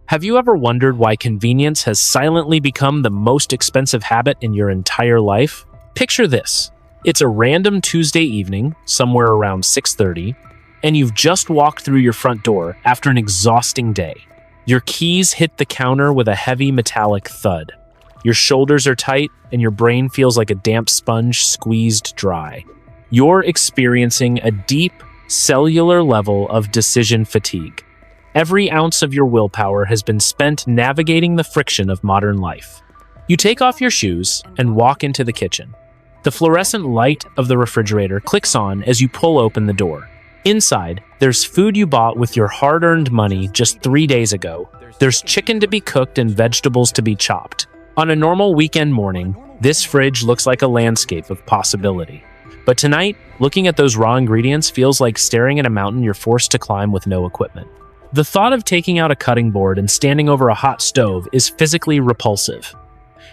Have you ever wondered why convenience has silently become the most expensive habit in your entire life? Picture this. It's a random Tuesday evening, somewhere around 6:30, and you've just walked through your front door after an exhausting day. Your keys hit the counter with a heavy metallic thud. Your shoulders are tight, and your brain feels like a damp sponge squeezed dry. You're experiencing a deep, cellular level of decision fatigue. Every ounce of your willpower has been spent navigating the friction of modern life. You take off your shoes and walk into the kitchen. The fluorescent light of the refrigerator clicks on as you pull open the door. Inside, there's food you bought with your hard-earned money just 3 days ago. There's chicken to be cooked and vegetables to be chopped. On a normal weekend morning, this fridge looks like a landscape of possibility. But tonight, looking at those raw ingredients feels like staring at a mountain you're forced to climb with no equipment. The thought of taking out a cutting board and standing over a hot stove is physically repulsive.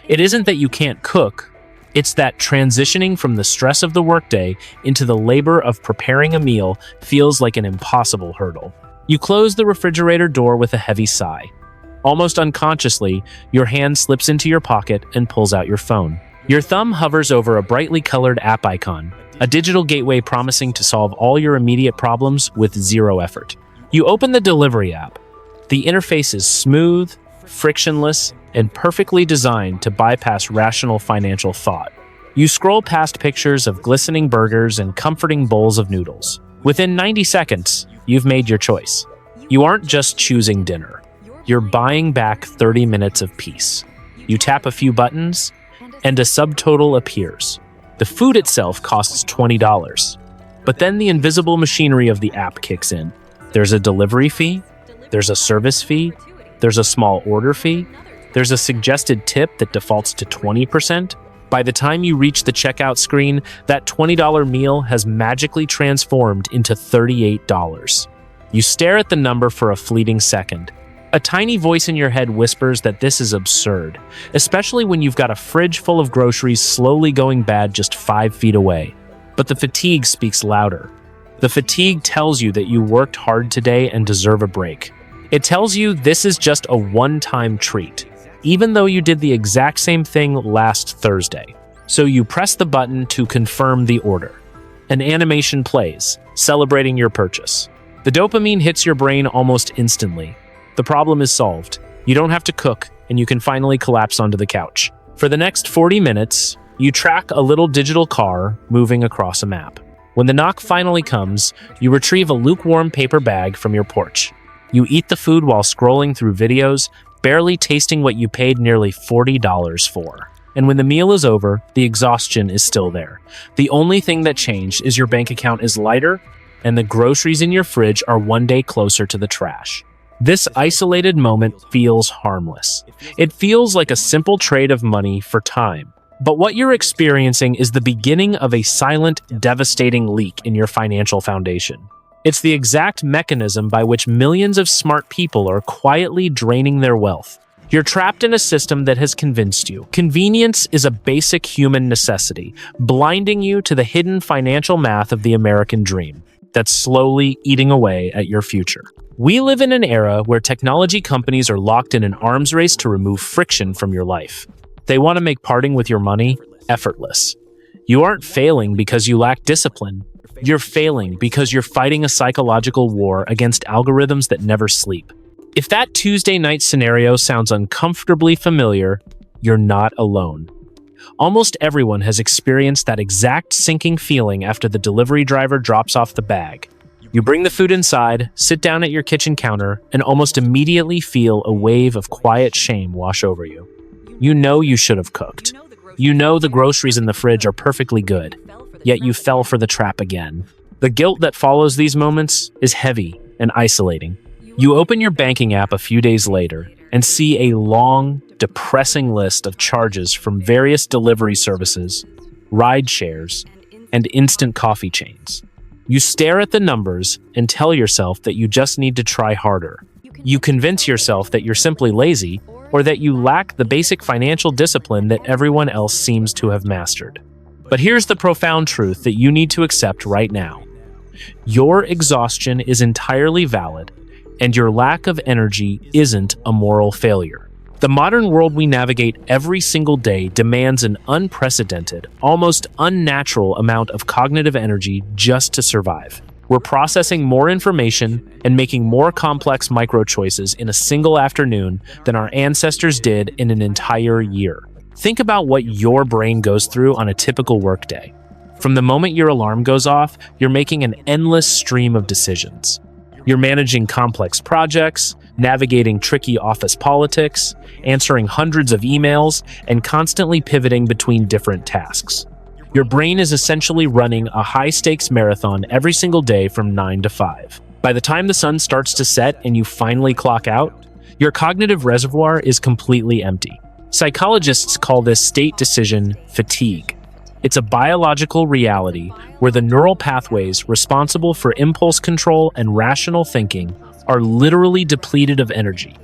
It isn't that you can't cook, it's that transitioning from the stress of the workday into the labor of preparing a meal feels like an impossible hurdle. You close the refrigerator door with a heavy sigh. Almost unconsciously, your hand slips into your pocket and pulls out your phone. Your thumb hovers over a brightly colored app icon, a digital gateway promising to solve all your immediate problems with zero effort. You open the delivery app. The interface is smooth, frictionless, and perfectly designed to bypass rational financial thought. You scroll past pictures of glistening burgers and comforting bowls of noodles. Within 90 seconds, you've made your choice. You aren't just choosing dinner. You're buying back 30 minutes of peace. You tap a few buttons, and a subtotal appears. The food itself costs $20. But then the invisible machinery of the app kicks in. There's a delivery fee, there's a service fee, there's a small order fee, there's a suggested tip that defaults to 20%. By the time you reach the checkout screen, that $20 meal has magically transformed into $38. You stare at the number for a fleeting second. A tiny voice in your head whispers that this is absurd, especially when you've got a fridge full of groceries slowly going bad just 5 feet away. But the fatigue speaks louder. The fatigue tells you that you worked hard today and deserve a break. It tells you this is just a one-time treat, even though you did the exact same thing last Thursday. So you press the button to confirm the order. An animation plays, celebrating your purchase. The dopamine hits your brain almost instantly. The problem is solved. You don't have to cook, and you can finally collapse onto the couch. For the next 40 minutes, you track a little digital car moving across a map. When the knock finally comes, you retrieve a lukewarm paper bag from your porch. You eat the food while scrolling through videos, barely tasting what you paid nearly $40 for. And when the meal is over, the exhaustion is still there. The only thing that changed is your bank account is lighter, and the groceries in your fridge are one day closer to the trash. This isolated moment feels harmless. It feels like a simple trade of money for time. But what you're experiencing is the beginning of a silent, devastating leak in your financial foundation. It's the exact mechanism by which millions of smart people are quietly draining their wealth. You're trapped in a system that has convinced you convenience is a basic human necessity, blinding you to the hidden financial math of the American dream that's slowly eating away at your future. We live in an era where technology companies are locked in an arms race to remove friction from your life. They want to make parting with your money effortless. You aren't failing because you lack discipline. You're failing because you're fighting a psychological war against algorithms that never sleep. If that Tuesday night scenario sounds uncomfortably familiar, you're not alone. Almost everyone has experienced that exact sinking feeling after the delivery driver drops off the bag. You bring the food inside, sit down at your kitchen counter, and almost immediately feel a wave of quiet shame wash over you. You know you should have cooked. You know the groceries in the fridge are perfectly good, yet you fell for the trap again. The guilt that follows these moments is heavy and isolating. You open your banking app a few days later and see a long, depressing list of charges from various delivery services, ride shares, and instant coffee chains. You stare at the numbers and tell yourself that you just need to try harder. You convince yourself that you're simply lazy or that you lack the basic financial discipline that everyone else seems to have mastered. But here's the profound truth that you need to accept right now. Your exhaustion is entirely valid, and your lack of energy isn't a moral failure. The modern world we navigate every single day demands an unprecedented, almost unnatural amount of cognitive energy just to survive. We're processing more information and making more complex micro-choices in a single afternoon than our ancestors did in an entire year. Think about what your brain goes through on a typical workday. From the moment your alarm goes off, you're making an endless stream of decisions. You're managing complex projects, navigating tricky office politics, answering hundreds of emails, and constantly pivoting between different tasks. Your brain is essentially running a high-stakes marathon every single day from 9 to 5. By the time the sun starts to set and you finally clock out, your cognitive reservoir is completely empty. Psychologists call this state decision fatigue. It's a biological reality where the neural pathways responsible for impulse control and rational thinking are literally depleted of energy.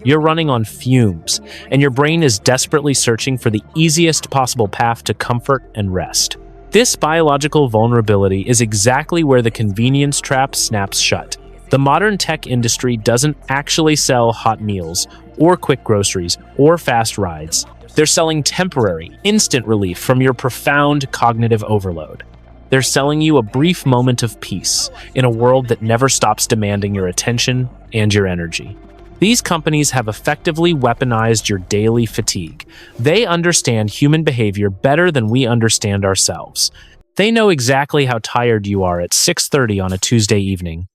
You're running on fumes, and your brain is desperately searching for the easiest possible path to comfort and rest. This biological vulnerability is exactly where the convenience trap snaps shut. The modern tech industry doesn't actually sell hot meals, or quick groceries, or fast rides. They're selling temporary, instant relief from your profound cognitive overload. They're selling you a brief moment of peace in a world that never stops demanding your attention and your energy. These companies have effectively weaponized your daily fatigue. They understand human behavior better than we understand ourselves. They know exactly how tired you are at 6:30 on a Tuesday evening.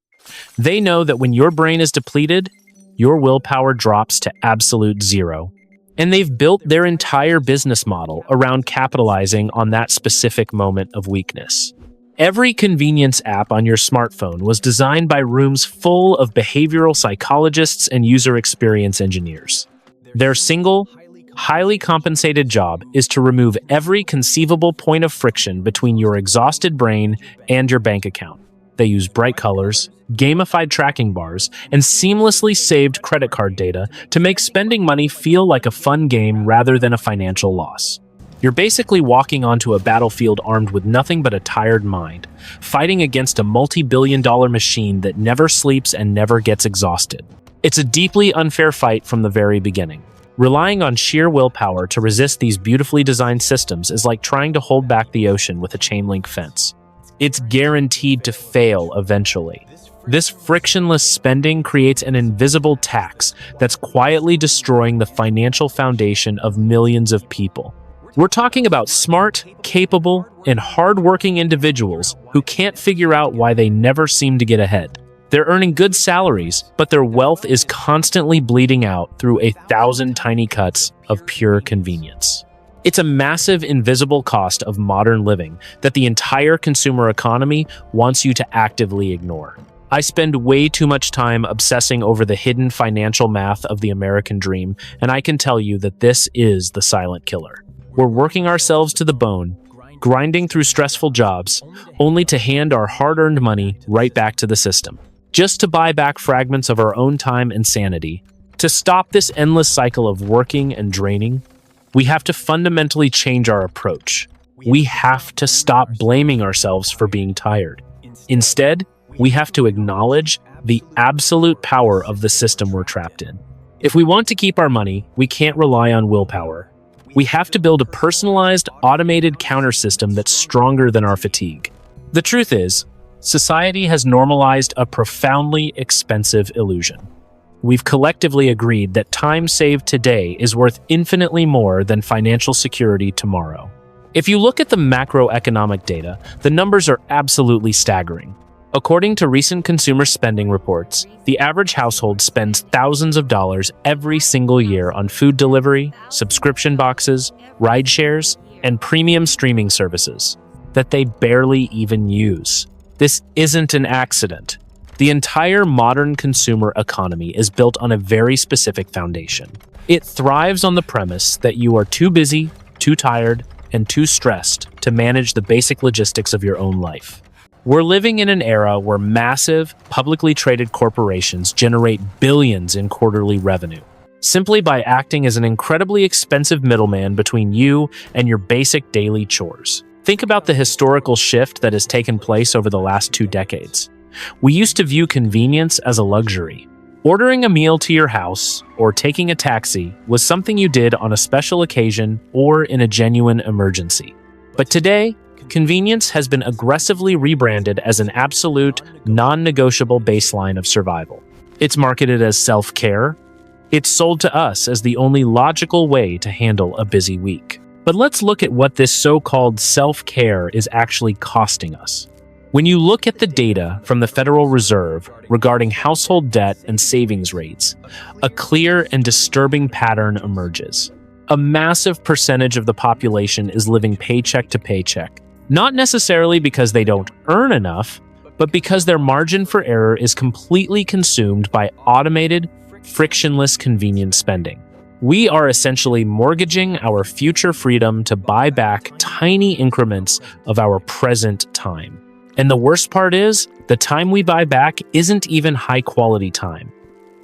They know that when your brain is depleted, your willpower drops to absolute zero. And they've built their entire business model around capitalizing on that specific moment of weakness. Every convenience app on your smartphone was designed by rooms full of behavioral psychologists and user experience engineers. Their single, highly compensated job is to remove every conceivable point of friction between your exhausted brain and your bank account. They use bright colors, gamified tracking bars, and seamlessly saved credit card data to make spending money feel like a fun game rather than a financial loss. You're basically walking onto a battlefield armed with nothing but a tired mind, fighting against a multi-billion-dollar machine that never sleeps and never gets exhausted. It's a deeply unfair fight from the very beginning. Relying on sheer willpower to resist these beautifully designed systems is like trying to hold back the ocean with a chain-link fence. It's guaranteed to fail eventually. This frictionless spending creates an invisible tax that's quietly destroying the financial foundation of millions of people. We're talking about smart, capable, and hardworking individuals who can't figure out why they never seem to get ahead. They're earning good salaries, but their wealth is constantly bleeding out through 1,000 tiny cuts of pure convenience. It's a massive invisible cost of modern living that the entire consumer economy wants you to actively ignore. I spend way too much time obsessing over the hidden financial math of the American dream, and I can tell you that this is the silent killer. We're working ourselves to the bone, grinding through stressful jobs, only to hand our hard-earned money right back to the system, just to buy back fragments of our own time and sanity. To stop this endless cycle of working and draining, we have to fundamentally change our approach. We have to stop blaming ourselves for being tired. Instead, we have to acknowledge the absolute power of the system we're trapped in. If we want to keep our money, we can't rely on willpower. We have to build a personalized, automated counter system that's stronger than our fatigue. The truth is, society has normalized a profoundly expensive illusion. We've collectively agreed that time saved today is worth infinitely more than financial security tomorrow. If you look at the macroeconomic data, the numbers are absolutely staggering. According to recent consumer spending reports, the average household spends thousands of dollars every single year on food delivery, subscription boxes, ride shares, and premium streaming services that they barely even use. This isn't an accident. The entire modern consumer economy is built on a very specific foundation. It thrives on the premise that you are too busy, too tired, and too stressed to manage the basic logistics of your own life. We're living in an era where massive, publicly traded corporations generate billions in quarterly revenue, simply by acting as an incredibly expensive middleman between you and your basic daily chores. Think about the historical shift that has taken place over the last 2 decades. We used to view convenience as a luxury. Ordering a meal to your house or taking a taxi was something you did on a special occasion or in a genuine emergency. But today, convenience has been aggressively rebranded as an absolute, non-negotiable baseline of survival. It's marketed as self-care. It's sold to us as the only logical way to handle a busy week. But let's look at what this so-called self-care is actually costing us. When you look at the data from the Federal Reserve regarding household debt and savings rates, a clear and disturbing pattern emerges. A massive percentage of the population is living paycheck to paycheck, not necessarily because they don't earn enough, but because their margin for error is completely consumed by automated, frictionless convenience spending. We are essentially mortgaging our future freedom to buy back tiny increments of our present time. And the worst part is, the time we buy back isn't even high-quality time.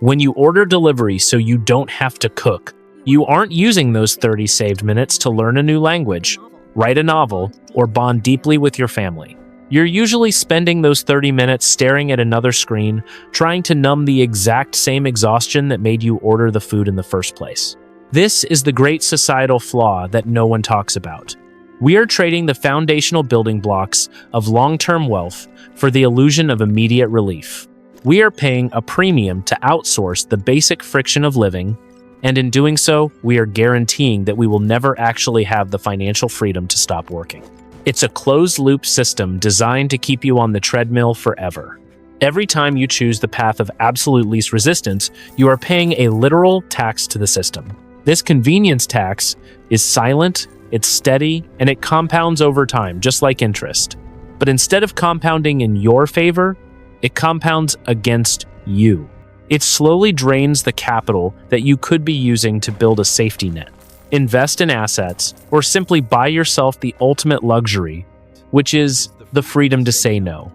When you order delivery so you don't have to cook, you aren't using those 30 saved minutes to learn a new language, write a novel, or bond deeply with your family. You're usually spending those 30 minutes staring at another screen, trying to numb the exact same exhaustion that made you order the food in the first place. This is the great societal flaw that no one talks about. We are trading the foundational building blocks of long-term wealth for the illusion of immediate relief. We are paying a premium to outsource the basic friction of living, and in doing so, we are guaranteeing that we will never actually have the financial freedom to stop working. It's a closed-loop system designed to keep you on the treadmill forever. Every time you choose the path of absolute least resistance, you are paying a literal tax to the system. This convenience tax is silent, it's steady, and it compounds over time, just like interest. But instead of compounding in your favor, it compounds against you. It slowly drains the capital that you could be using to build a safety net, invest in assets, or simply buy yourself the ultimate luxury, which is the freedom to say no.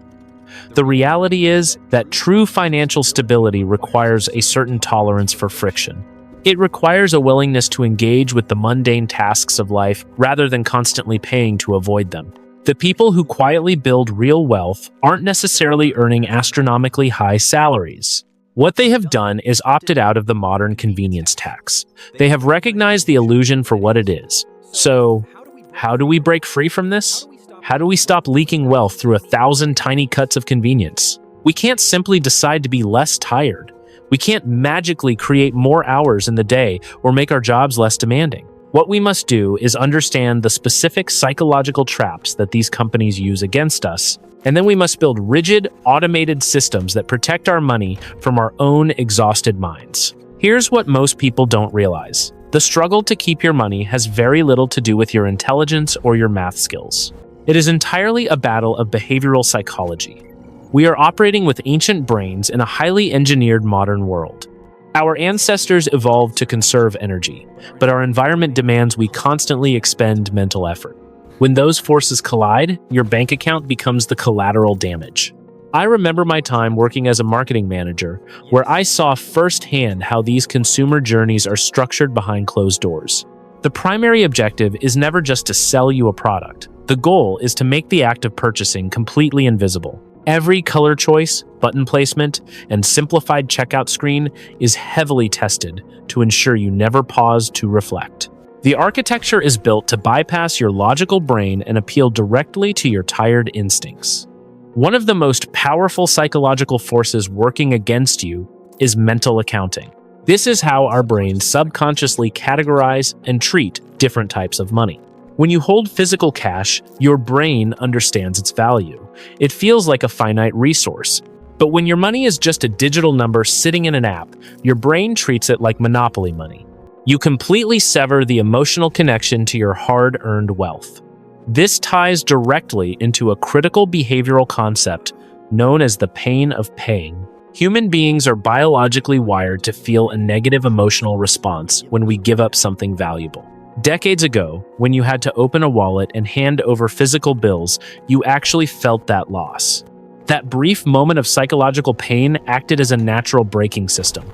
The reality is that true financial stability requires a certain tolerance for friction. It requires a willingness to engage with the mundane tasks of life rather than constantly paying to avoid them. The people who quietly build real wealth aren't necessarily earning astronomically high salaries. What they have done is opted out of the modern convenience tax. They have recognized the illusion for what it is. So, how do we break free from this? How do we stop leaking wealth through 1,000 tiny cuts of convenience? We can't simply decide to be less tired. We can't magically create more hours in the day or make our jobs less demanding. What we must do is understand the specific psychological traps that these companies use against us, and then we must build rigid, automated systems that protect our money from our own exhausted minds. Here's what most people don't realize. The struggle to keep your money has very little to do with your intelligence or your math skills. It is entirely a battle of behavioral psychology. We are operating with ancient brains in a highly engineered modern world. Our ancestors evolved to conserve energy, but our environment demands we constantly expend mental effort. When those forces collide, your bank account becomes the collateral damage. I remember my time working as a marketing manager, where I saw firsthand how these consumer journeys are structured behind closed doors. The primary objective is never just to sell you a product. The goal is to make the act of purchasing completely invisible. Every color choice, button placement, and simplified checkout screen is heavily tested to ensure you never pause to reflect. The architecture is built to bypass your logical brain and appeal directly to your tired instincts. One of the most powerful psychological forces working against you is mental accounting. This is how our brains subconsciously categorize and treat different types of money. When you hold physical cash, your brain understands its value. It feels like a finite resource. But when your money is just a digital number sitting in an app, your brain treats it like monopoly money. You completely sever the emotional connection to your hard-earned wealth. This ties directly into a critical behavioral concept known as the pain of paying. Human beings are biologically wired to feel a negative emotional response when we give up something valuable. Decades ago, when you had to open a wallet and hand over physical bills, you actually felt that loss. That brief moment of psychological pain acted as a natural braking system.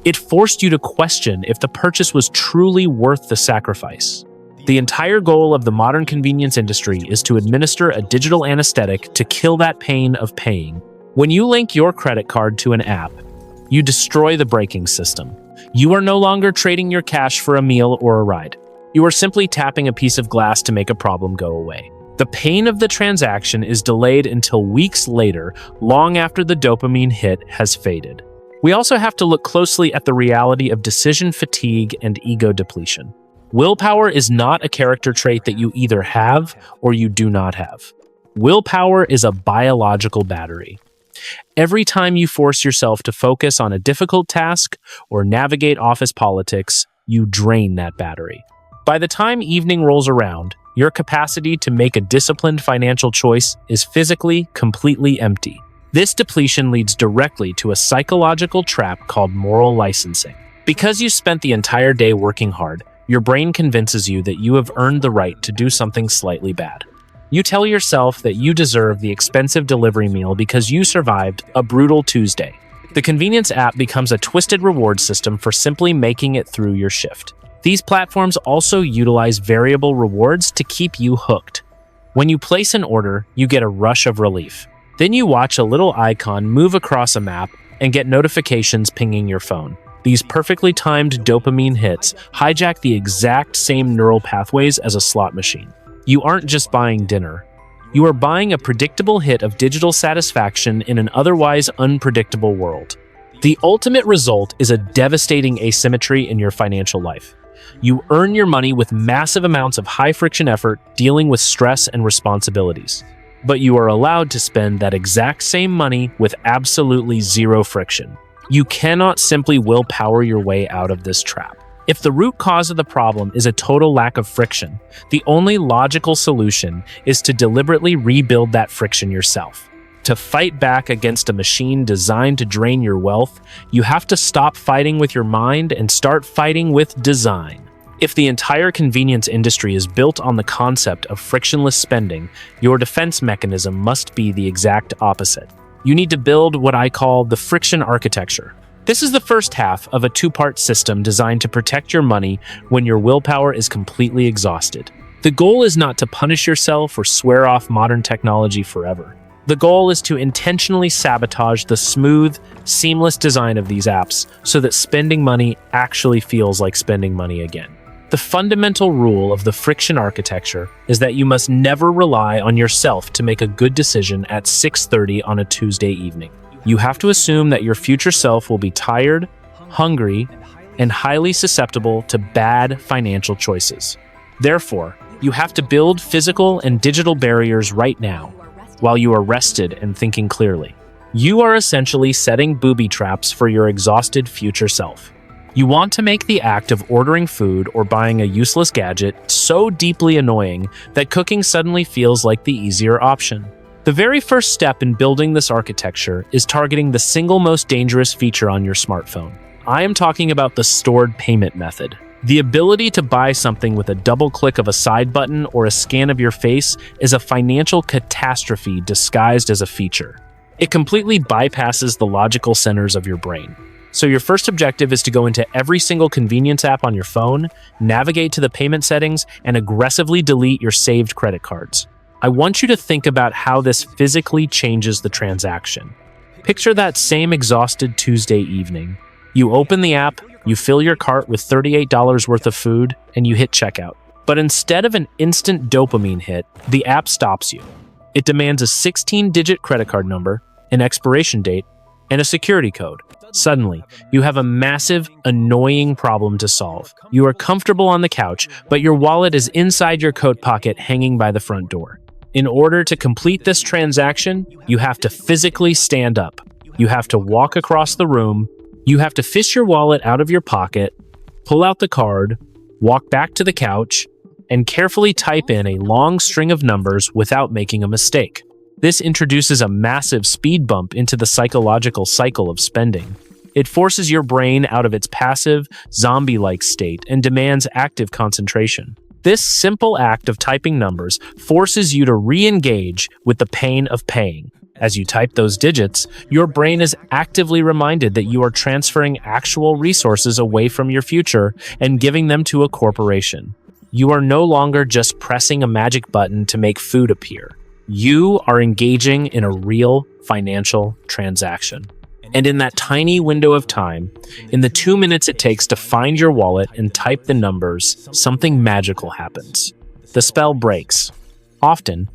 It forced you to question if the purchase was truly worth the sacrifice. The entire goal of the modern convenience industry is to administer a digital anesthetic to kill that pain of paying. When you link your credit card to an app, You destroy the braking system. You are no longer trading your cash for a meal or a ride. You are simply tapping a piece of glass to make a problem go away. The pain of the transaction is delayed until weeks later, long after the dopamine hit has faded. We also have to look closely at the reality of decision fatigue and ego depletion. Willpower is not a character trait that you either have or you do not have. Willpower is a biological battery. Every time you force yourself to focus on a difficult task or navigate office politics, you drain that battery. By the time evening rolls around, your capacity to make a disciplined financial choice is physically completely empty. This depletion leads directly to a psychological trap called moral licensing. Because you spent the entire day working hard, your brain convinces you that you have earned the right to do something slightly bad. You tell yourself that you deserve the expensive delivery meal because you survived a brutal Tuesday. The convenience app becomes a twisted reward system for simply making it through your shift. These platforms also utilize variable rewards to keep you hooked. When you place an order, you get a rush of relief. Then you watch a little icon move across a map and get notifications pinging your phone. These perfectly timed dopamine hits hijack the exact same neural pathways as a slot machine. You aren't just buying dinner. You are buying a predictable hit of digital satisfaction in an otherwise unpredictable world. The ultimate result is a devastating asymmetry in your financial life. You earn your money with massive amounts of high-friction effort dealing with stress and responsibilities. But you are allowed to spend that exact same money with absolutely zero friction. You cannot simply willpower your way out of this trap. If the root cause of the problem is a total lack of friction, the only logical solution is to deliberately rebuild that friction yourself. To fight back against a machine designed to drain your wealth, you have to stop fighting with your mind and start fighting with design. If the entire convenience industry is built on the concept of frictionless spending, your defense mechanism must be the exact opposite. You need to build what I call the friction architecture. This is the first half of a two-part system designed to protect your money when your willpower is completely exhausted. The goal is not to punish yourself or swear off modern technology forever. The goal is to intentionally sabotage the smooth, seamless design of these apps so that spending money actually feels like spending money again. The fundamental rule of the friction architecture is that you must never rely on yourself to make a good decision at 6:30 on a Tuesday evening. You have to assume that your future self will be tired, hungry, and highly susceptible to bad financial choices. Therefore, you have to build physical and digital barriers right now, while you are rested and thinking clearly. You are essentially setting booby traps for your exhausted future self. You want to make the act of ordering food or buying a useless gadget so deeply annoying that cooking suddenly feels like the easier option. The very first step in building this architecture is targeting the single most dangerous feature on your smartphone. I am talking about the stored payment method. The ability to buy something with a double click of a side button or a scan of your face is a financial catastrophe disguised as a feature. It completely bypasses the logical centers of your brain. So your first objective is to go into every single convenience app on your phone, navigate to the payment settings, and aggressively delete your saved credit cards. I want you to think about how this physically changes the transaction. Picture that same exhausted Tuesday evening. You open the app, you fill your cart with $38 worth of food, and you hit checkout. But instead of an instant dopamine hit, the app stops you. It demands a 16-digit credit card number, an expiration date, and a security code. Suddenly, you have a massive, annoying problem to solve. You are comfortable on the couch, but your wallet is inside your coat pocket hanging by the front door. In order to complete this transaction, you have to physically stand up. You have to walk across the room. You have to fish your wallet out of your pocket, pull out the card, walk back to the couch, and carefully type in a long string of numbers without making a mistake. This introduces a massive speed bump into the psychological cycle of spending. It forces your brain out of its passive, zombie-like state and demands active concentration. This simple act of typing numbers forces you to re-engage with the pain of paying. As you type those digits, your brain is actively reminded that you are transferring actual resources away from your future and giving them to a corporation. You are no longer just pressing a magic button to make food appear. You are engaging in a real financial transaction. And in that tiny window of time, in the 2 minutes it takes to find your wallet and type the numbers, something magical happens. The spell breaks. Often,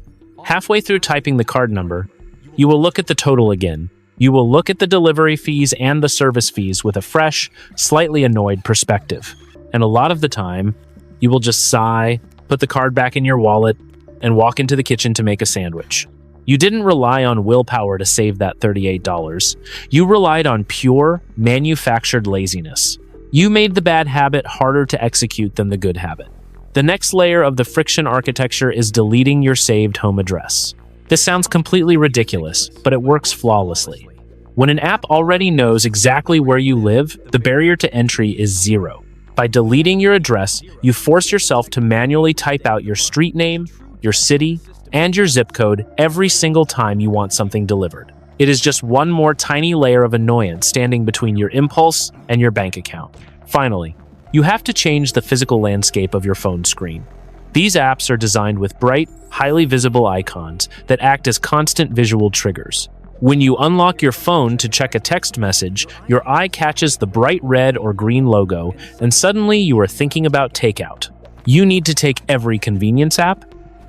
halfway through typing the card number, you will look at the total again. You will look at the delivery fees and the service fees with a fresh, slightly annoyed perspective. And a lot of the time, you will just sigh, put the card back in your wallet, and walk into the kitchen to make a sandwich. You didn't rely on willpower to save that $38. You relied on pure, manufactured laziness. You made the bad habit harder to execute than the good habit. The next layer of the friction architecture is deleting your saved home address. This sounds completely ridiculous, but it works flawlessly. When an app already knows exactly where you live, the barrier to entry is zero. By deleting your address, you force yourself to manually type out your street name, your city, and your zip code every single time you want something delivered. It is just one more tiny layer of annoyance standing between your impulse and your bank account. Finally, you have to change the physical landscape of your phone screen. These apps are designed with bright, highly visible icons that act as constant visual triggers. When you unlock your phone to check a text message, your eye catches the bright red or green logo, and suddenly you are thinking about takeout. You need to take every convenience app,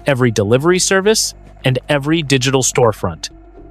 every delivery service, and every digital storefront,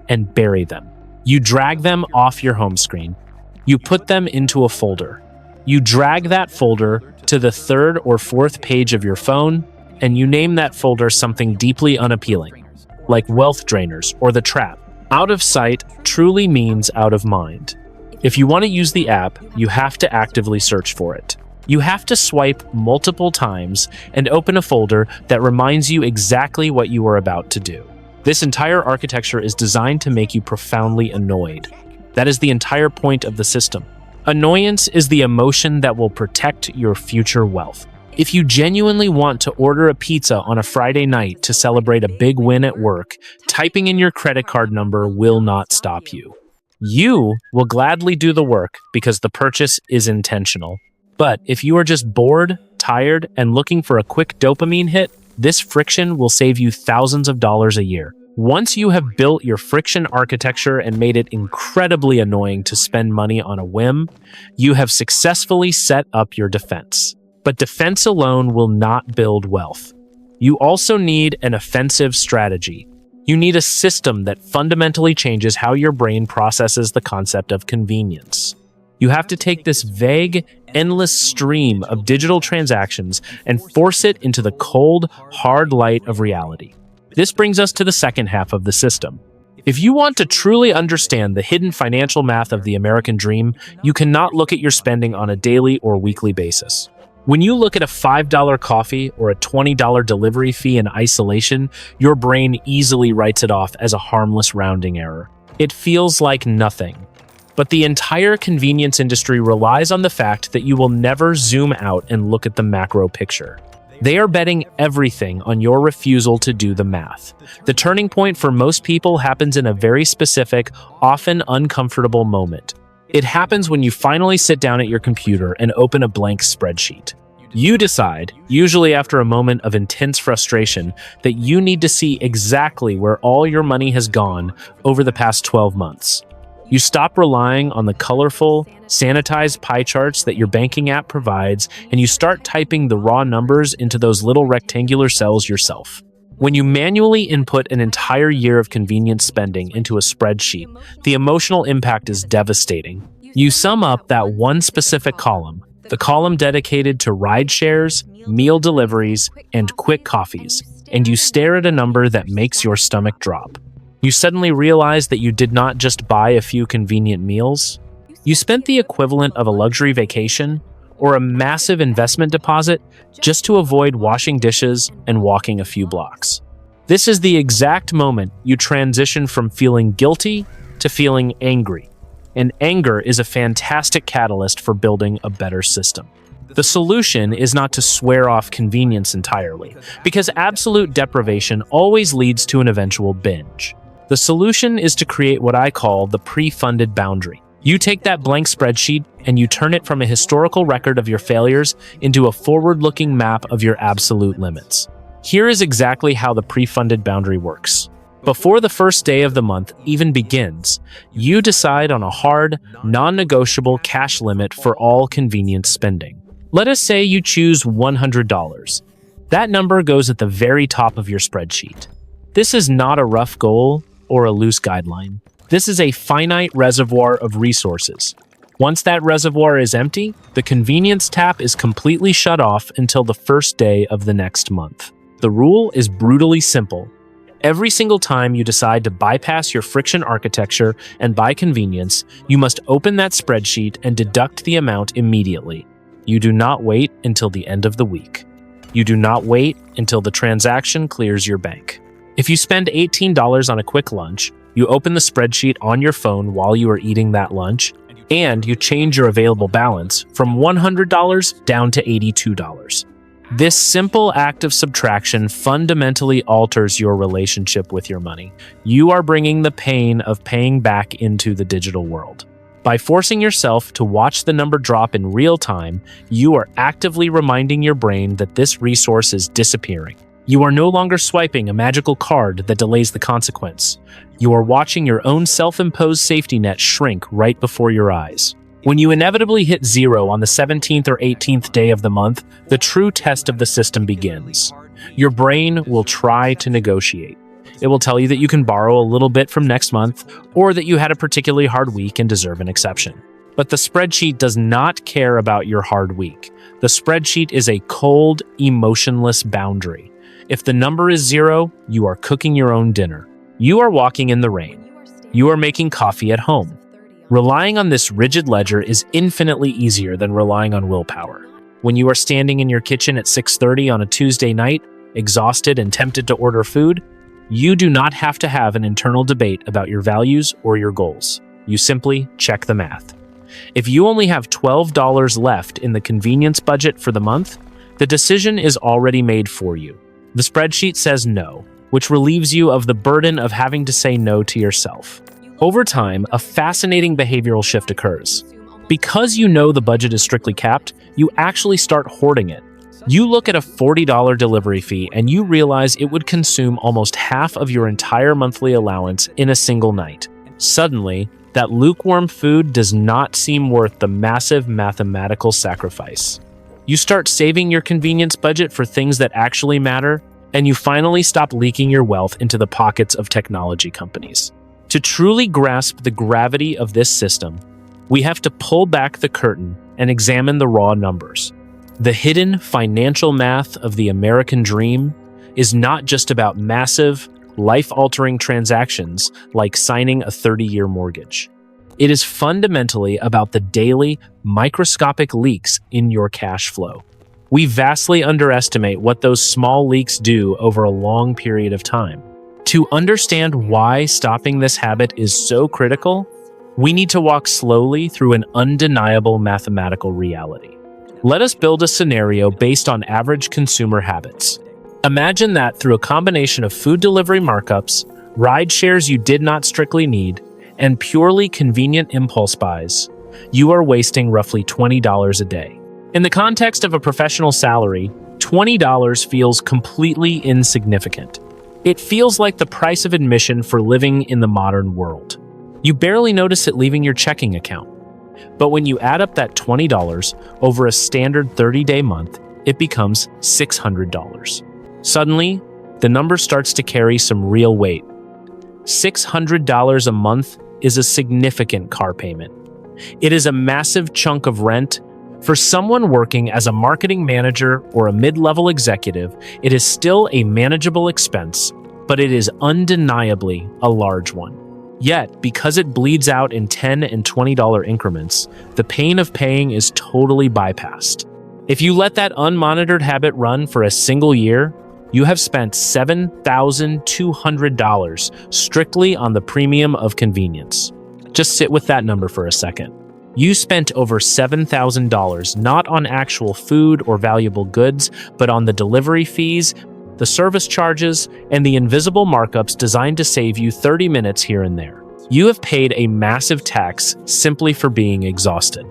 and bury them. You drag them off your home screen. You put them into a folder. You drag that folder to the third or fourth page of your phone, and you name that folder something deeply unappealing, like Wealth Drainers or The Trap. Out of sight truly means out of mind. If you want to use the app, you have to actively search for it. You have to swipe multiple times and open a folder that reminds you exactly what you are about to do. This entire architecture is designed to make you profoundly annoyed. That is the entire point of the system. Annoyance is the emotion that will protect your future wealth. If you genuinely want to order a pizza on a Friday night to celebrate a big win at work, typing in your credit card number will not stop you. You will gladly do the work because the purchase is intentional. But if you are just bored, tired, and looking for a quick dopamine hit, this friction will save you thousands of dollars a year. Once you have built your friction architecture and made it incredibly annoying to spend money on a whim, you have successfully set up your defense. But defense alone will not build wealth. You also need an offensive strategy. You need a system that fundamentally changes how your brain processes the concept of convenience. You have to take this vague, endless stream of digital transactions and force it into the cold, hard light of reality. This brings us to the second half of the system. If you want to truly understand the hidden financial math of the American dream, you cannot look at your spending on a daily or weekly basis. When you look at a $5 coffee or a $20 delivery fee in isolation, your brain easily writes it off as a harmless rounding error. It feels like nothing. But the entire convenience industry relies on the fact that you will never zoom out and look at the macro picture. They are betting everything on your refusal to do the math. The turning point for most people happens in a very specific, often uncomfortable moment. It happens when you finally sit down at your computer and open a blank spreadsheet. You decide, usually after a moment of intense frustration, that you need to see exactly where all your money has gone over the past 12 months. You stop relying on the colorful, sanitized pie charts that your banking app provides, and you start typing the raw numbers into those little rectangular cells yourself. When you manually input an entire year of convenience spending into a spreadsheet, the emotional impact is devastating. You sum up that one specific column, the column dedicated to ride shares, meal deliveries, and quick coffees, and you stare at a number that makes your stomach drop. You suddenly realize that you did not just buy a few convenient meals. You spent the equivalent of a luxury vacation or a massive investment deposit just to avoid washing dishes and walking a few blocks. This is the exact moment you transition from feeling guilty to feeling angry. And anger is a fantastic catalyst for building a better system. The solution is not to swear off convenience entirely, because absolute deprivation always leads to an eventual binge. The solution is to create what I call the pre-funded boundary. You take that blank spreadsheet and you turn it from a historical record of your failures into a forward-looking map of your absolute limits. Here is exactly how the pre-funded boundary works. Before the first day of the month even begins, you decide on a hard, non-negotiable cash limit for all convenience spending. Let us say you choose $100. That number goes at the very top of your spreadsheet. This is not a rough goal or a loose guideline. This is a finite reservoir of resources. Once that reservoir is empty, the convenience tap is completely shut off until the first day of the next month. The rule is brutally simple. Every single time you decide to bypass your friction architecture and buy convenience, you must open that spreadsheet and deduct the amount immediately. You do not wait until the end of the week. You do not wait until the transaction clears your bank. If you spend $18 on a quick lunch, you open the spreadsheet on your phone while you are eating that lunch, and you change your available balance from $100 down to $82. This simple act of subtraction fundamentally alters your relationship with your money. You are bringing the pain of paying back into the digital world. By forcing yourself to watch the number drop in real time, you are actively reminding your brain that this resource is disappearing. You are no longer swiping a magical card that delays the consequence. You are watching your own self-imposed safety net shrink right before your eyes. When you inevitably hit zero on the 17th or 18th day of the month, the true test of the system begins. Your brain will try to negotiate. It will tell you that you can borrow a little bit from next month, or that you had a particularly hard week and deserve an exception. But the spreadsheet does not care about your hard week. The spreadsheet is a cold, emotionless boundary. If the number is zero, you are cooking your own dinner. You are walking in the rain. You are making coffee at home. Relying on this rigid ledger is infinitely easier than relying on willpower. When you are standing in your kitchen at 6:30 on a Tuesday night, exhausted and tempted to order food, you do not have to have an internal debate about your values or your goals. You simply check the math. If you only have $12 left in the convenience budget for the month, the decision is already made for you. The spreadsheet says no, which relieves you of the burden of having to say no to yourself. Over time, a fascinating behavioral shift occurs. Because you know the budget is strictly capped, you actually start hoarding it. You look at a $40 delivery fee and you realize it would consume almost half of your entire monthly allowance in a single night. Suddenly, that lukewarm food does not seem worth the massive mathematical sacrifice. You start saving your convenience budget for things that actually matter, and you finally stop leaking your wealth into the pockets of technology companies. To truly grasp the gravity of this system, we have to pull back the curtain and examine the raw numbers. The hidden financial math of the American dream is not just about massive, life-altering transactions like signing a 30-year mortgage. It is fundamentally about the daily, microscopic leaks in your cash flow. We vastly underestimate what those small leaks do over a long period of time. To understand why stopping this habit is so critical, we need to walk slowly through an undeniable mathematical reality. Let us build a scenario based on average consumer habits. Imagine that through a combination of food delivery markups, ride shares you did not strictly need, and purely convenient impulse buys, you are wasting roughly $20 a day. In the context of a professional salary, $20 feels completely insignificant. It feels like the price of admission for living in the modern world. You barely notice it leaving your checking account. But when you add up that $20 over a standard 30-day month, it becomes $600. Suddenly, the number starts to carry some real weight. $600 a month is a significant car payment. It is a massive chunk of rent. For someone working as a marketing manager or a mid-level executive, it is still a manageable expense, but it is undeniably a large one. Yet, because it bleeds out in $10 and $20 increments, the pain of paying is totally bypassed. If you let that unmonitored habit run for a single year, you have spent $7,200 strictly on the premium of convenience. Just sit with that number for a second. You spent over $7,000 not on actual food or valuable goods, but on the delivery fees, the service charges, and the invisible markups designed to save you 30 minutes here and there. You have paid a massive tax simply for being exhausted.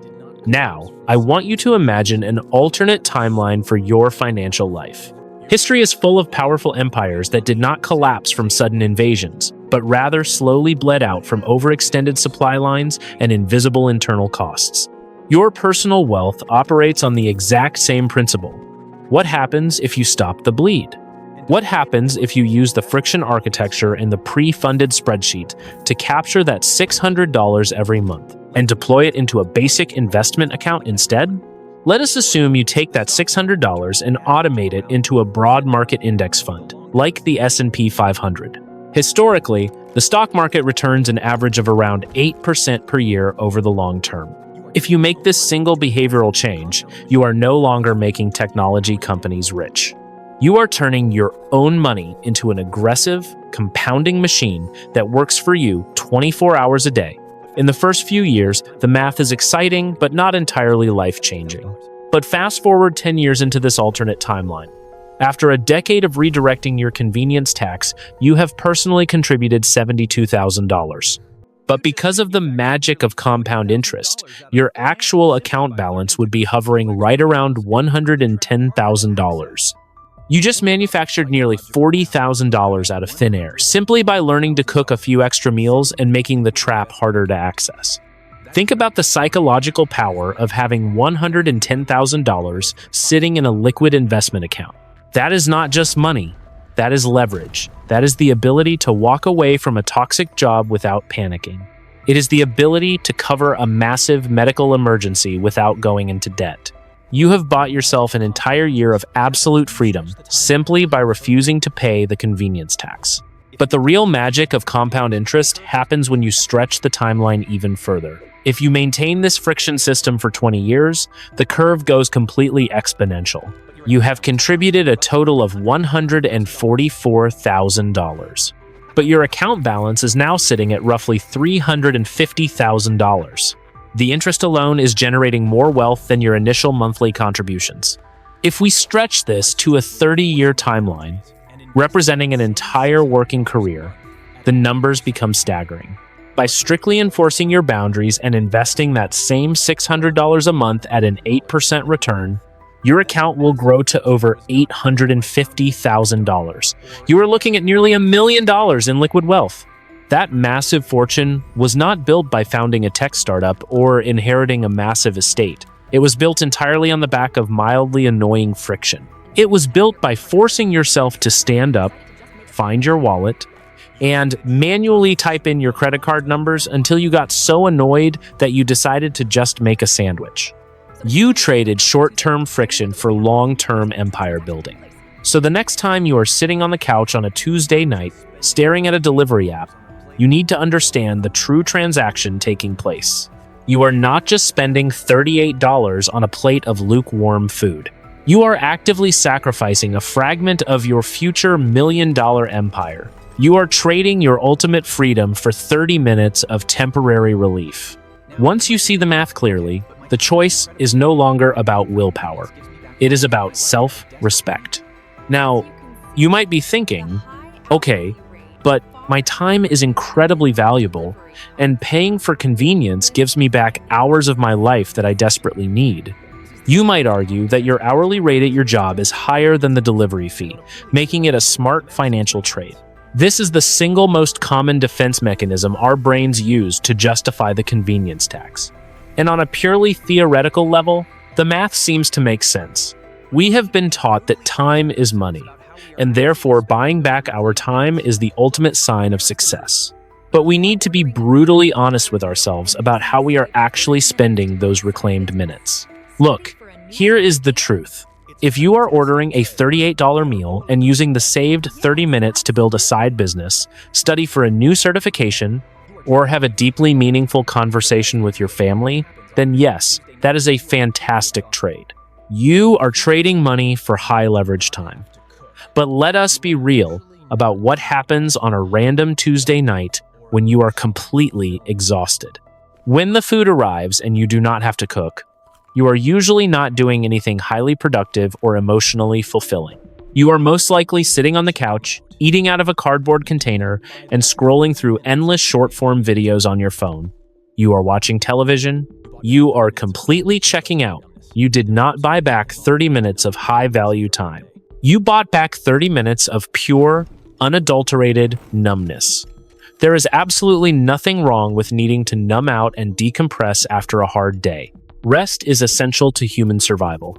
Now, I want you to imagine an alternate timeline for your financial life. History is full of powerful empires that did not collapse from sudden invasions, but rather slowly bled out from overextended supply lines and invisible internal costs. Your personal wealth operates on the exact same principle. What happens if you stop the bleed? What happens if you use the friction architecture and the pre-funded spreadsheet to capture that $600 every month and deploy it into a basic investment account instead? Let us assume you take that $600 and automate it into a broad market index fund, like the S&P 500. Historically, the stock market returns an average of around 8% per year over the long term. If you make this single behavioral change, you are no longer making technology companies rich. You are turning your own money into an aggressive, compounding machine that works for you 24 hours a day. In the first few years, the math is exciting, but not entirely life-changing. But fast forward 10 years into this alternate timeline. After a decade of redirecting your convenience tax, you have personally contributed $72,000. But because of the magic of compound interest, your actual account balance would be hovering right around $110,000. You just manufactured nearly $40,000 out of thin air, simply by learning to cook a few extra meals and making the trap harder to access. Think about the psychological power of having $110,000 sitting in a liquid investment account. That is not just money, that is leverage. That is the ability to walk away from a toxic job without panicking. It is the ability to cover a massive medical emergency without going into debt. You have bought yourself an entire year of absolute freedom simply by refusing to pay the convenience tax. But the real magic of compound interest happens when you stretch the timeline even further. If you maintain this friction system for 20 years, the curve goes completely exponential. You have contributed a total of $144,000. But your account balance is now sitting at roughly $350,000. The interest alone is generating more wealth than your initial monthly contributions. If we stretch this to a 30-year timeline, representing an entire working career, the numbers become staggering. By strictly enforcing your boundaries and investing that same $600 a month at an 8% return, your account will grow to over $850,000. You are looking at nearly $1 million in liquid wealth. That massive fortune was not built by founding a tech startup or inheriting a massive estate. It was built entirely on the back of mildly annoying friction. It was built by forcing yourself to stand up, find your wallet, and manually type in your credit card numbers until you got so annoyed that you decided to just make a sandwich. You traded short-term friction for long-term empire building. So the next time you are sitting on the couch on a Tuesday night, staring at a delivery app, you need to understand the true transaction taking place. You are not just spending $38 on a plate of lukewarm food. You are actively sacrificing a fragment of your future million-dollar empire. You are trading your ultimate freedom for 30 minutes of temporary relief. Once you see the math clearly, the choice is no longer about willpower. It is about self-respect. Now, you might be thinking, okay, but my time is incredibly valuable, and paying for convenience gives me back hours of my life that I desperately need. You might argue that your hourly rate at your job is higher than the delivery fee, making it a smart financial trade. This is the single most common defense mechanism our brains use to justify the convenience tax. And on a purely theoretical level, the math seems to make sense. We have been taught that time is money, and therefore buying back our time is the ultimate sign of success. But we need to be brutally honest with ourselves about how we are actually spending those reclaimed minutes. Look, here is the truth. If you are ordering a $38 meal and using the saved 30 minutes to build a side business, study for a new certification, or have a deeply meaningful conversation with your family, then yes, that is a fantastic trade. You are trading money for high leverage time. But let us be real about what happens on a random Tuesday night when you are completely exhausted. When the food arrives and you do not have to cook, you are usually not doing anything highly productive or emotionally fulfilling. You are most likely sitting on the couch, eating out of a cardboard container, and scrolling through endless short-form videos on your phone. You are watching television. You are completely checking out. You did not buy back 30 minutes of high-value time. You bought back 30 minutes of pure, unadulterated numbness. There is absolutely nothing wrong with needing to numb out and decompress after a hard day. Rest is essential to human survival,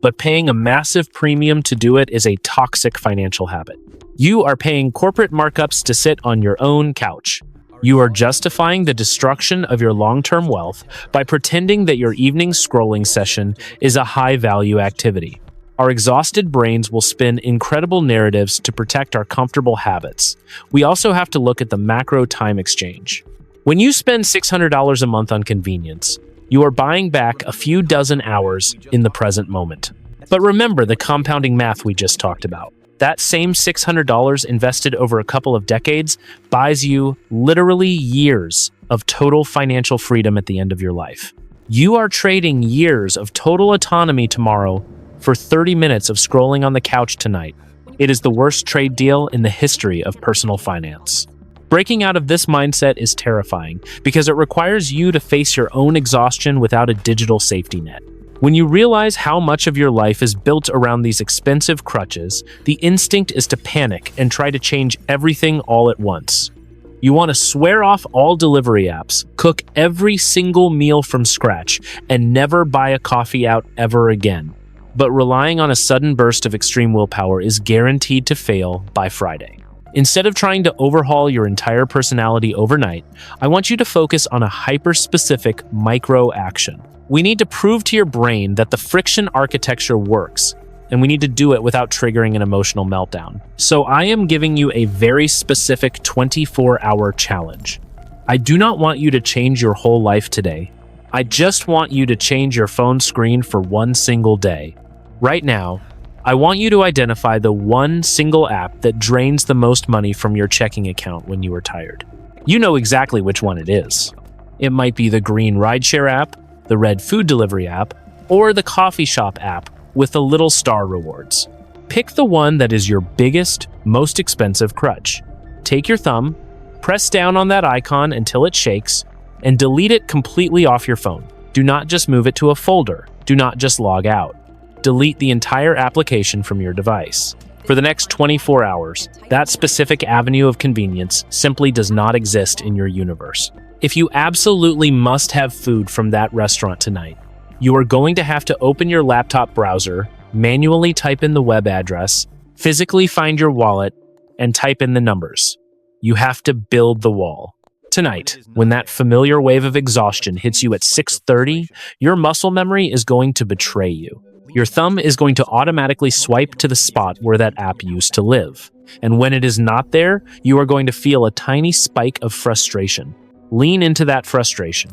but paying a massive premium to do it is a toxic financial habit. You are paying corporate markups to sit on your own couch. You are justifying the destruction of your long-term wealth by pretending that your evening scrolling session is a high-value activity. Our exhausted brains will spin incredible narratives to protect our comfortable habits. We also have to look at the macro time exchange. When you spend $600 a month on convenience, you are buying back a few dozen hours in the present moment. But remember the compounding math we just talked about. That same $600 invested over a couple of decades buys you literally years of total financial freedom at the end of your life. You are trading years of total autonomy tomorrow for 30 minutes of scrolling on the couch tonight. It is the worst trade deal in the history of personal finance. Breaking out of this mindset is terrifying because it requires you to face your own exhaustion without a digital safety net. When you realize how much of your life is built around these expensive crutches, the instinct is to panic and try to change everything all at once. You want to swear off all delivery apps, cook every single meal from scratch, and never buy a coffee out ever again. But relying on a sudden burst of extreme willpower is guaranteed to fail by Friday. Instead of trying to overhaul your entire personality overnight, I want you to focus on a hyper-specific micro-action. We need to prove to your brain that the friction architecture works, and we need to do it without triggering an emotional meltdown. So I am giving you a very specific 24-hour challenge. I do not want you to change your whole life today. I just want you to change your phone screen for one single day. Right now, I want you to identify the one single app that drains the most money from your checking account when you are tired. You know exactly which one it is. It might be the green rideshare app, the red food delivery app, or the coffee shop app with the little star rewards. Pick the one that is your biggest, most expensive crutch. Take your thumb, press down on that icon until it shakes, and delete it completely off your phone. Do not just move it to a folder. Do not just log out. Delete the entire application from your device. For the next 24 hours, that specific avenue of convenience simply does not exist in your universe. If you absolutely must have food from that restaurant tonight, you are going to have to open your laptop browser, manually type in the web address, physically find your wallet, and type in the numbers. You have to build the wall. Tonight, when that familiar wave of exhaustion hits you at 6:30, your muscle memory is going to betray you. Your thumb is going to automatically swipe to the spot where that app used to live. And when it is not there, you are going to feel a tiny spike of frustration. Lean into that frustration.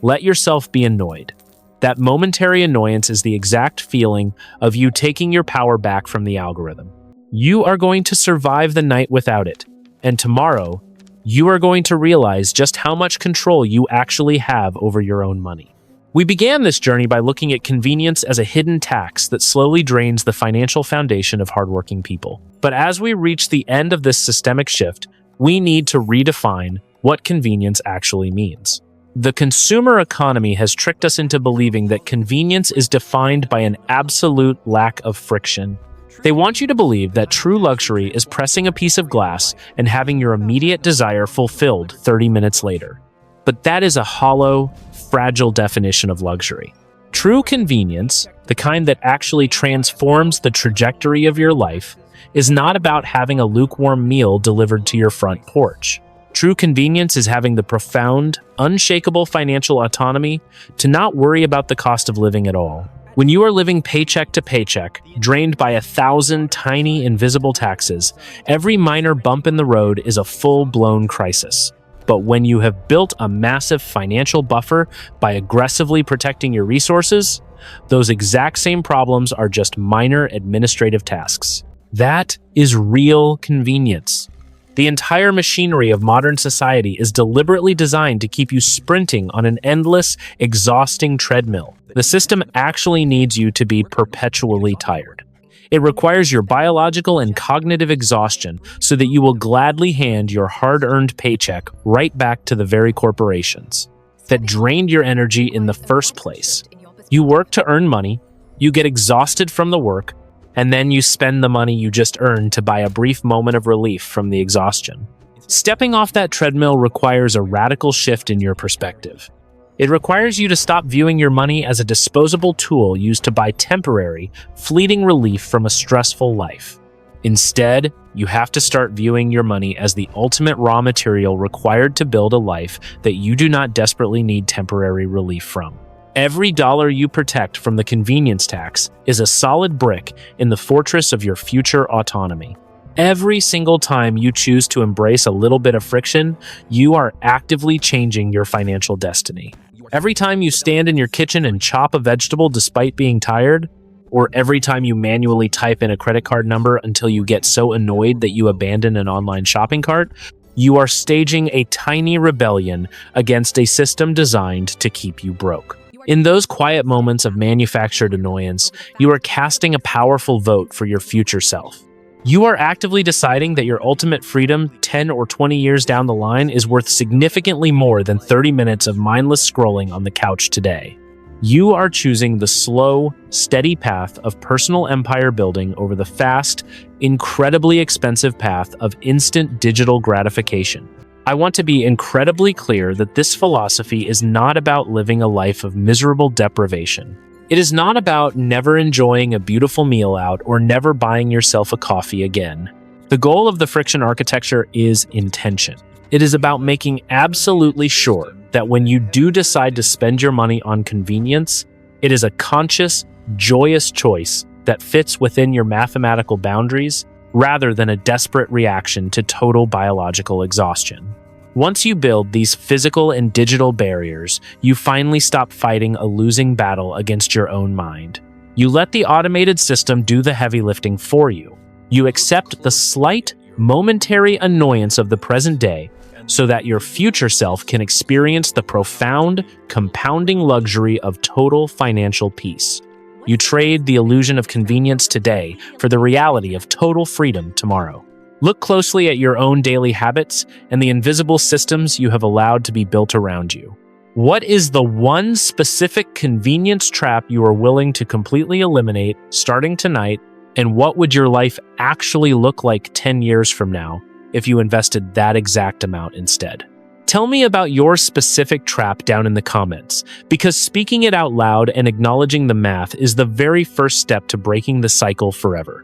Let yourself be annoyed. That momentary annoyance is the exact feeling of you taking your power back from the algorithm. You are going to survive the night without it. And tomorrow, you are going to realize just how much control you actually have over your own money. We began this journey by looking at convenience as a hidden tax that slowly drains the financial foundation of hardworking people. But as we reach the end of this systemic shift, we need to redefine what convenience actually means. The consumer economy has tricked us into believing that convenience is defined by an absolute lack of friction. They want you to believe that true luxury is pressing a piece of glass and having your immediate desire fulfilled 30 minutes later. But that is a hollow, fragile definition of luxury. True convenience, the kind that actually transforms the trajectory of your life, is not about having a lukewarm meal delivered to your front porch. True convenience is having the profound, unshakable financial autonomy to not worry about the cost of living at all. When you are living paycheck to paycheck, drained by 1,000 tiny invisible taxes, every minor bump in the road is a full-blown crisis. But when you have built a massive financial buffer by aggressively protecting your resources, those exact same problems are just minor administrative tasks. That is real convenience. The entire machinery of modern society is deliberately designed to keep you sprinting on an endless, exhausting treadmill. The system actually needs you to be perpetually tired. It requires your biological and cognitive exhaustion so that you will gladly hand your hard-earned paycheck right back to the very corporations that drained your energy in the first place. You work to earn money, you get exhausted from the work, and then you spend the money you just earned to buy a brief moment of relief from the exhaustion. Stepping off that treadmill requires a radical shift in your perspective. It requires you to stop viewing your money as a disposable tool used to buy temporary, fleeting relief from a stressful life. Instead, you have to start viewing your money as the ultimate raw material required to build a life that you do not desperately need temporary relief from. Every dollar you protect from the convenience tax is a solid brick in the fortress of your future autonomy. Every single time you choose to embrace a little bit of friction, you are actively changing your financial destiny. Every time you stand in your kitchen and chop a vegetable despite being tired, or every time you manually type in a credit card number until you get so annoyed that you abandon an online shopping cart, you are staging a tiny rebellion against a system designed to keep you broke. In those quiet moments of manufactured annoyance, you are casting a powerful vote for your future self. You are actively deciding that your ultimate freedom 10 or 20 years down the line is worth significantly more than 30 minutes of mindless scrolling on the couch today. You are choosing the slow, steady path of personal empire building over the fast, incredibly expensive path of instant digital gratification. I want to be incredibly clear that this philosophy is not about living a life of miserable deprivation. It is not about never enjoying a beautiful meal out or never buying yourself a coffee again. The goal of the friction architecture is intention. It is about making absolutely sure that when you do decide to spend your money on convenience, it is a conscious, joyous choice that fits within your mathematical boundaries rather than a desperate reaction to total biological exhaustion. Once you build these physical and digital barriers, you finally stop fighting a losing battle against your own mind. You let the automated system do the heavy lifting for you. You accept the slight, momentary annoyance of the present day so that your future self can experience the profound, compounding luxury of total financial peace. You trade the illusion of convenience today for the reality of total freedom tomorrow. Look closely at your own daily habits and the invisible systems you have allowed to be built around you. What is the one specific convenience trap you are willing to completely eliminate starting tonight, and what would your life actually look like 10 years from now if you invested that exact amount instead? Tell me about your specific trap down in the comments, because speaking it out loud and acknowledging the math is the very first step to breaking the cycle forever.